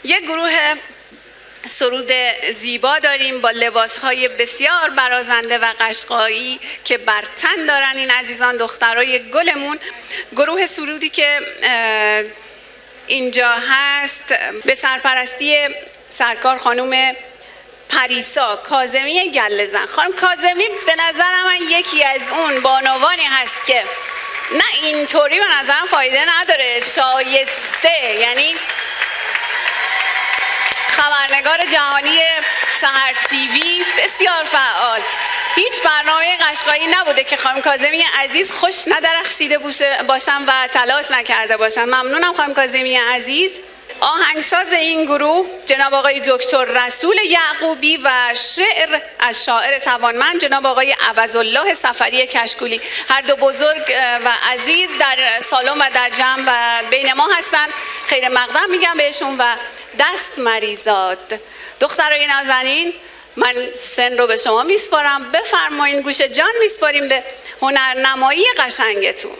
یک گروه سرود زیبا داریم با لباسهای بسیار برازنده و قشقایی که بر تن دارن این عزیزان دخترای گلمون. گروه سرودی که اینجا هست به سرپرستی سرکار خانم پریسا کاظمی گله‌زن. خانم کاظمی به نظر من یکی از اون بانوانی هست که نه اینطوری به نظرم فایده نداره، شایسته، یعنی خبرنگار جهانی سحر تیوی بسیار فعال. هیچ برنامه قشقایی نبوده که خانم کاظمی عزیز خوش ندرخشیده باشم و تلاش نکرده باشم. ممنونم خانم کاظمی عزیز. آهنگساز این گروه جناب آقای دکتر رسول یعقوبی و شعر از شاعر توانمند جناب آقای عوض‌الله سفری کشکولی. هر دو بزرگ و عزیز در سالن و در جمع و بین ما هستند. خیر مقدم میگم بهشون و دست مریزاد. دخترای نازنین، من سن رو به شما میسپارم، بفرمایین، گوش جان میسپاریم به هنرنمایی قشنگتون.